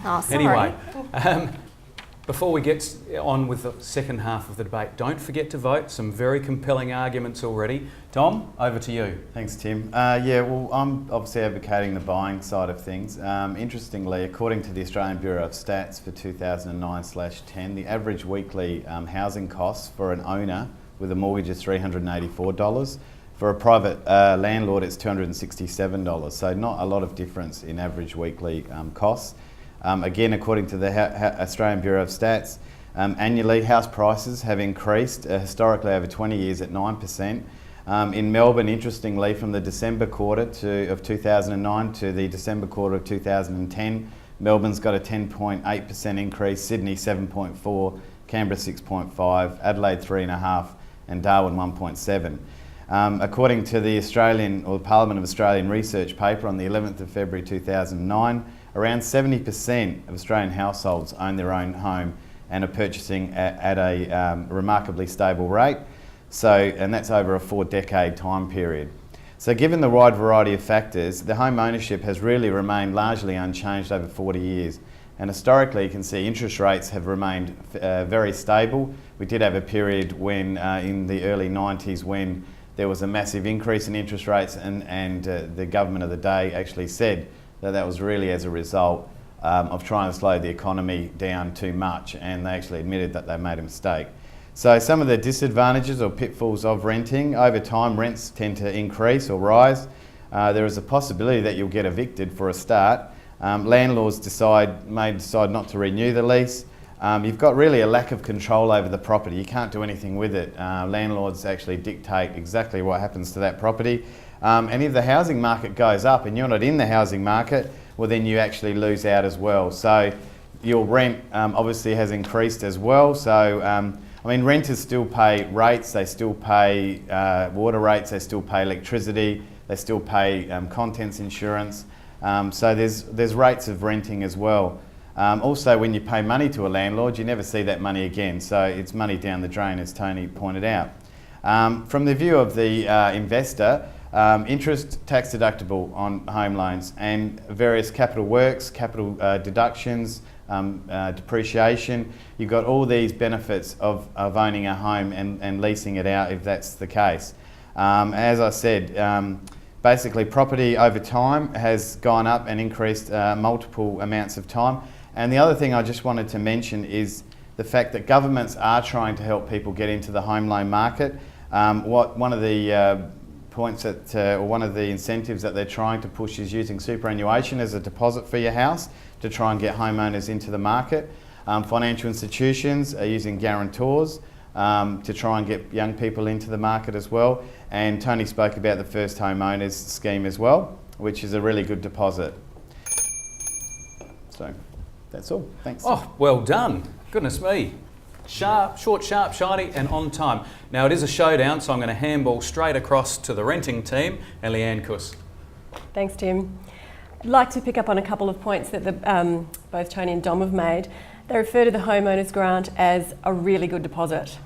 Oh, sorry. Anyway, before we get on with the second half of the debate, don't forget to vote. Some very compelling arguments already. Tom, over to you. Thanks, Tim. Yeah, well, I'm obviously advocating the buying side of things. Interestingly, according to the Australian Bureau of Stats for 2009/10, the average weekly housing costs for an owner with a mortgage is $384. For a private landlord, it's $267. So not a lot of difference in average weekly costs. Again, according to the Australian Bureau of Stats, annually house prices have increased historically over 20 years at 9%. In Melbourne, interestingly, from the December quarter of 2009 to the December quarter of 2010, Melbourne's got a 10.8% increase, Sydney 7.4%, Canberra 6.5%, Adelaide 3.5%, and Darwin 1.7%. According to the Parliament of Australian research paper on the 11th of February 2009, around 70% of Australian households own their own home and are purchasing at a remarkably stable rate. And that's over a 4-decade time period. So given the wide variety of factors, the home ownership has really remained largely unchanged over 40 years. And historically, you can see interest rates have remained very stable. We did have a period when, in the early 90s, when there was a massive increase in interest rates, and the government of the day actually said that was really as a result of trying to slow the economy down too much, and they actually admitted that they made a mistake. So some of the disadvantages or pitfalls of renting: over time rents tend to increase or rise. There is a possibility that you'll get evicted for a start. Landlords may decide not to renew the lease. You've got really a lack of control over the property. You can't do anything with it. Landlords actually dictate exactly what happens to that property. And if the housing market goes up and you're not in the housing market, well, then you actually lose out as well. So your rent obviously has increased as well. So I mean, renters still pay rates, they still pay water rates, they still pay electricity, they still pay contents insurance. So there's rates of renting as well. Also, when you pay money to a landlord, you never see that money again. So it's money down the drain, as Tony pointed out. From the view of the investor, interest tax deductible on home loans and various capital works, capital deductions, depreciation. You've got all these benefits of owning a home and leasing it out if that's the case. As I said, basically property over time has gone up and increased multiple amounts of time. And the other thing I just wanted to mention is the fact that governments are trying to help people get into the home loan market. One of the points or one of the incentives that they're trying to push is using superannuation as a deposit for your house to try and get homeowners into the market. Financial institutions are using guarantors to try and get young people into the market as well. And Tony spoke about the first homeowners scheme as well, which is a really good deposit. So that's all. Thanks. Oh, well done. Goodness me. Sharp, short, sharp, shiny, and on time. Now it is a showdown, so I'm going to handball straight across to the renting team and Leanne Kuss. Thanks, Tim. I'd like to pick up on a couple of points that both Tony and Dom have made. They refer to the homeowners grant as a really good deposit.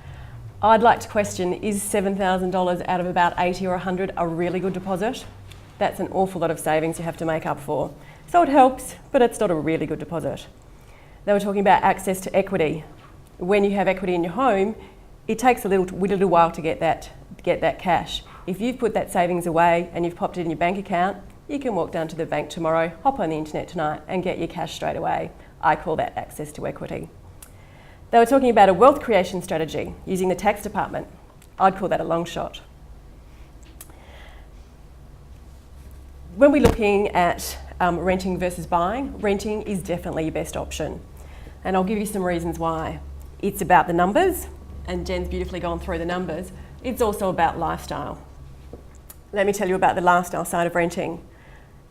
I'd like to question, is $7,000 out of about 80 or 100 a really good deposit? That's an awful lot of savings you have to make up for. So it helps, but it's not a really good deposit. They were talking about access to equity. When you have equity in your home, it takes a little while to get that cash. If you've put that savings away and you've popped it in your bank account, you can walk down to the bank tomorrow, hop on the internet tonight and get your cash straight away. I call that access to equity. They were talking about a wealth creation strategy using the tax department. I'd call that a long shot. When we're looking at renting versus buying, renting is definitely your best option. And I'll give you some reasons why. It's about the numbers, and Jen's beautifully gone through the numbers. It's also about lifestyle. Let me tell you about the lifestyle side of renting.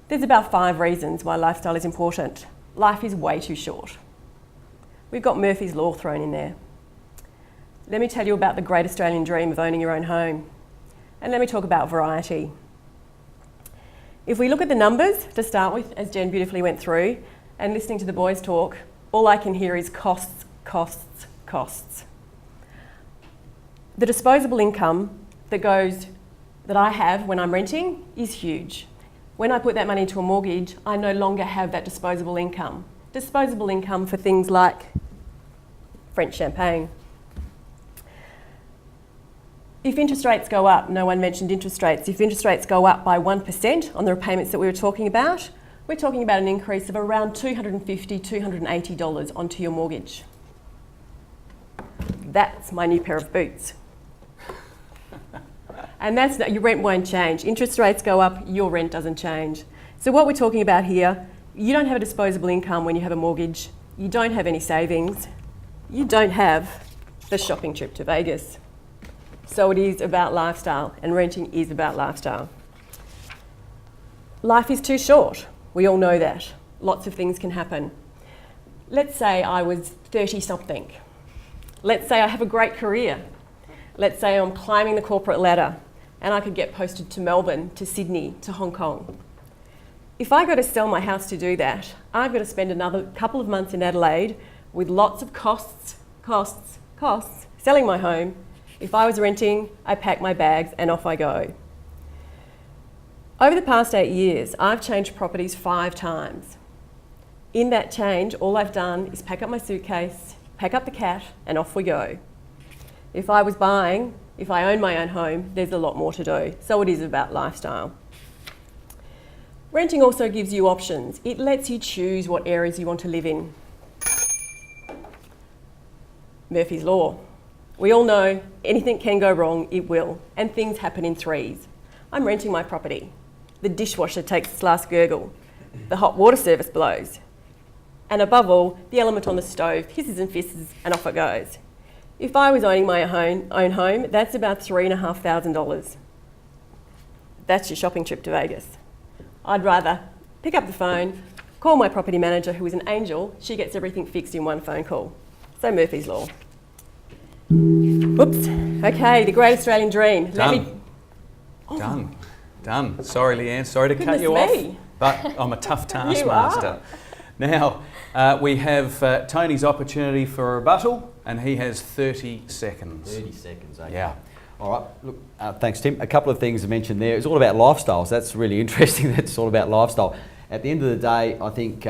There's about 5 reasons why lifestyle is important. Life is way too short. We've got Murphy's Law thrown in there. Let me tell you about the great Australian dream of owning your own home. And let me talk about variety. If we look at the numbers to start with, as Jen beautifully went through, and listening to the boys talk, all I can hear is costs, costs, costs. The disposable income that I have when I'm renting is huge. When I put that money into a mortgage, I no longer have that disposable income. disposable income for things like French champagne. If interest rates go up, no one mentioned interest rates, if interest rates go up by 1% on the repayments that we were talking about, we're talking about an increase of around $250, $280 onto your mortgage. That's my new pair of boots. And that's not, your rent won't change. Interest rates go up, your rent doesn't change. So what we're talking about here, you don't have a disposable income when you have a mortgage, you don't have any savings, you don't have the shopping trip to Vegas. So it is about lifestyle, and renting is about lifestyle. Life is too short. We all know that. Lots of things can happen. Let's say I was 30-something. Let's say I have a great career. Let's say I'm climbing the corporate ladder and I could get posted to Melbourne, to Sydney, to Hong Kong. If I got to sell my house to do that, I've got to spend another couple of months in Adelaide with lots of costs, selling my home. If I was renting, I pack my bags and off I go. Over the past 8 years, I've changed properties 5 times. In that change, all I've done is pack up my suitcase, pack up the cat, and off we go. If I was buying, if I own my own home, there's a lot more to do. So it is about lifestyle. Renting also gives you options. It lets you choose what areas you want to live in. Murphy's Law. We all know anything can go wrong, it will, and things happen in threes. I'm renting my property. The dishwasher takes its last gurgle. The hot water service blows. And above all, the element on the stove hisses and fisses and off it goes. If I was owning my own home, that's about $3,500. That's your shopping trip to Vegas. I'd rather pick up the phone, call my property manager, who is an angel. She gets everything fixed in one phone call. So Murphy's Law. Whoops. Okay, the great Australian dream. Done. Done. Sorry, Leanne. Sorry to cut you off, but I'm a tough taskmaster. Now, we have Tony's opportunity for a rebuttal, and he has 30 seconds. 30 seconds, okay. Yeah. All right, look, thanks Tim. A couple of things to mention there. It's all about lifestyles. That's really interesting. That's all about lifestyle. At the end of the day, I think,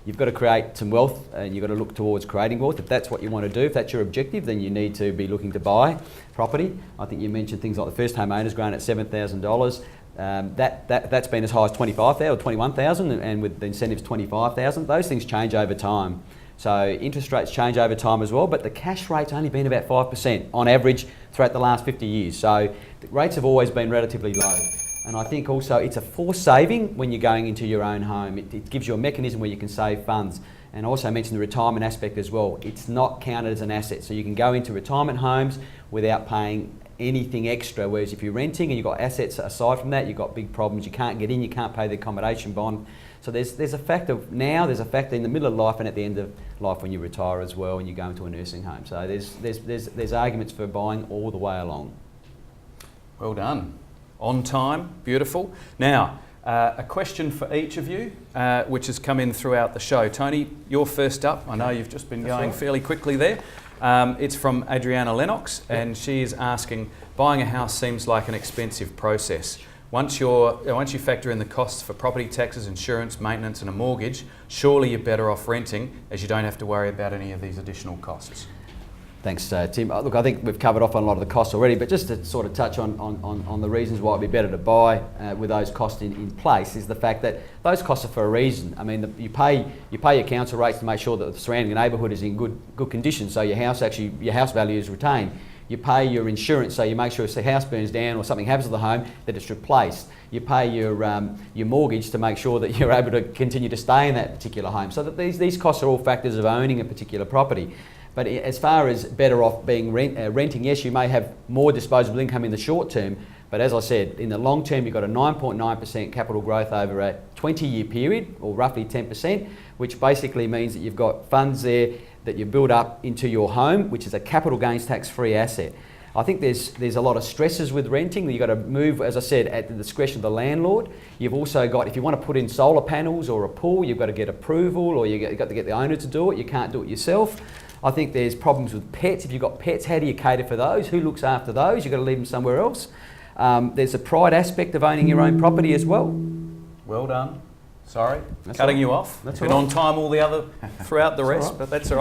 you've got to create some wealth, and you've got to look towards creating wealth. If that's what you want to do, if that's your objective, then you need to be looking to buy property. I think you mentioned things like the first home owners growing at $7,000. That's been as high as $25,000 or $21,000, and with the incentives $25,000. Those things change over time. So interest rates change over time as well, but the cash rate's only been about 5% on average throughout the last 50 years. So the rates have always been relatively low. And I think also it's a forced saving when you're going into your own home. It gives you a mechanism where you can save funds. And I also mentioned the retirement aspect as well. It's not counted as an asset. So you can go into retirement homes without paying anything extra, whereas if you're renting and you've got assets aside from that, you've got big problems. You can't get in, you can't pay the accommodation bond. So there's a factor now, there's a factor in the middle of life and at the end of life when you retire as well and you go into a nursing home. So there's arguments for buying all the way along. Well done. On time, beautiful. Now, a question for each of you, which has come in throughout the show. Tony, you're first up. I know you've just been going fairly quickly there. It's from Adriana Lennox, and she is asking, buying a house seems like an expensive process. Once you factor in the costs for property taxes, insurance, maintenance and a mortgage, surely you're better off renting as you don't have to worry about any of these additional costs. Thanks, Tim. Look, I think we've covered off on a lot of the costs already, but just to sort of touch on the reasons why it'd be better to buy with those costs in place is the fact that those costs are for a reason. I mean, you pay your council rates to make sure that the surrounding neighbourhood is in good condition, so your house value is retained. You pay your insurance, so you make sure if the house burns down or something happens to the home, that it's replaced. You pay your mortgage to make sure that you're able to continue to stay in that particular home. So that these costs are all factors of owning a particular property. But as far as better off being renting, yes, you may have more disposable income in the short term, but as I said, in the long term, you've got a 9.9% capital growth over a 20-year period, or roughly 10%, which basically means that you've got funds there that you build up into your home, which is a capital gains tax-free asset. I think there's a lot of stresses with renting. You've got to move, as I said, at the discretion of the landlord. You've also got, if you want to put in solar panels or a pool, you've got to get approval, or you've got to get the owner to do it. You can't do it yourself. I think there's problems with pets. If you've got pets, how do you cater for those? Who looks after those? You've got to leave them somewhere else. There's a pride aspect of owning your own property as well. Well done. Sorry, That's cutting all you right. off. That's Been all on right. time all the other throughout the That's all rest, right. but that's all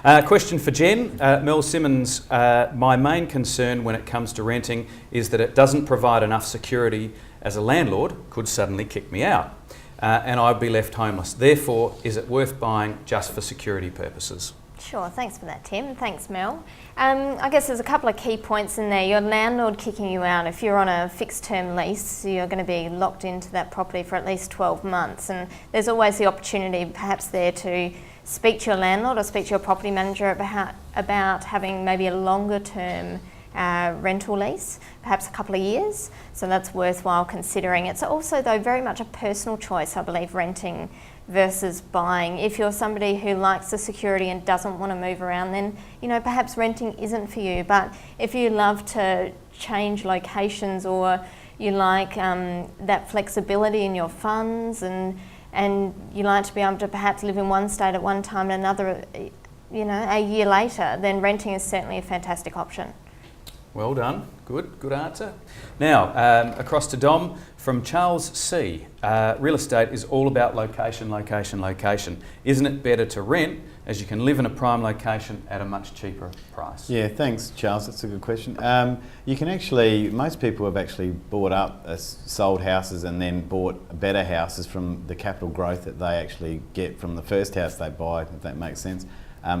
right. Question for Jen. Mel Simmons, my main concern when it comes to renting is that it doesn't provide enough security as a landlord could suddenly kick me out and I'd be left homeless. Therefore, is it worth buying just for security purposes? Sure, thanks for that, Tim. Thanks, Mel. I guess there's a couple of key points in there. Your landlord kicking you out, if you're on a fixed term lease, you're going to be locked into that property for at least 12 months. And there's always the opportunity perhaps there to speak to your landlord or speak to your property manager about having maybe a longer term rental lease, perhaps a couple of years. So that's worthwhile considering. It's also, though, very much a personal choice, I believe, renting versus buying. If you're somebody who likes the security and doesn't want to move around, then perhaps renting isn't for you. But if you love to change locations or you like that flexibility in your funds and you like to be able to perhaps live in one state at one time and another, a year later, then renting is certainly a fantastic option. Well done. Good answer. Now, across to Dom from Charles C. Real estate is all about location, location, location. Isn't it better to rent as you can live in a prime location at a much cheaper price? Yeah, thanks, Charles. That's a good question. You can actually, most people have actually bought up, sold houses and then bought better houses from the capital growth that they actually get from the first house they buy, if that makes sense.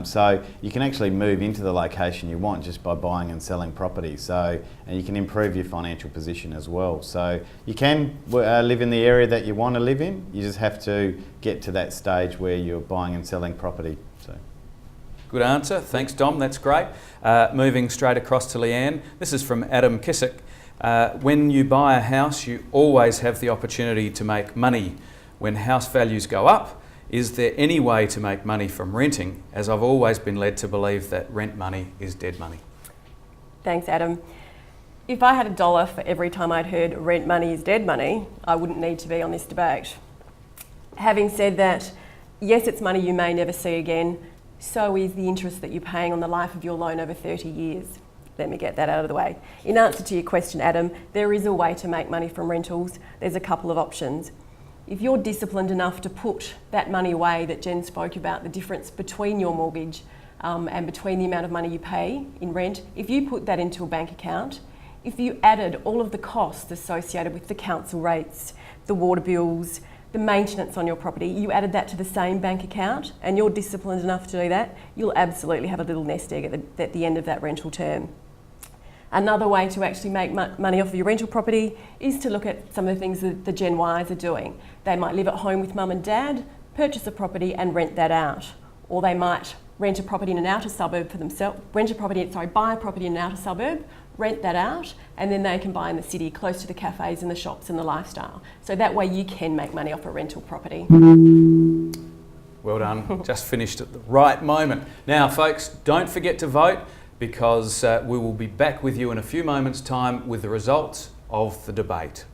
So you can actually move into the location you want just by buying and selling property. So, and you can improve your financial position as well. So you can live in the area that you want to live in. You just have to get to that stage where you're buying and selling property. So. Good answer. Thanks, Dom. That's great. Moving straight across to Leanne. This is from Adam Kissick. When you buy a house, you always have the opportunity to make money. When house values go up, is there any way to make money from renting, as I've always been led to believe that rent money is dead money? Thanks, Adam. If I had $1 for every time I'd heard rent money is dead money, I wouldn't need to be on this debate. Having said that, yes, it's money you may never see again, so is the interest that you're paying on the life of your loan over 30 years. Let me get that out of the way. In answer to your question, Adam, there is a way to make money from rentals. There's a couple of options. If you're disciplined enough to put that money away that Jen spoke about, the difference between your mortgage and between the amount of money you pay in rent, if you put that into a bank account, if you added all of the costs associated with the council rates, the water bills, the maintenance on your property, you added that to the same bank account and you're disciplined enough to do that, you'll absolutely have a little nest egg at the end of that rental term. Another way to actually make money off of your rental property is to look at some of the things that the Gen Ys are doing. They might live at home with mum and dad, purchase a property and rent that out. Or they might rent a property in an outer suburb for themselves, buy a property in an outer suburb, rent that out, and then they can buy in the city close to the cafes and the shops and the lifestyle. So that way you can make money off a rental property. Well done. Just finished at the right moment. Now, folks, don't forget to vote, because we will be back with you in a few moments' time with the results of the debate.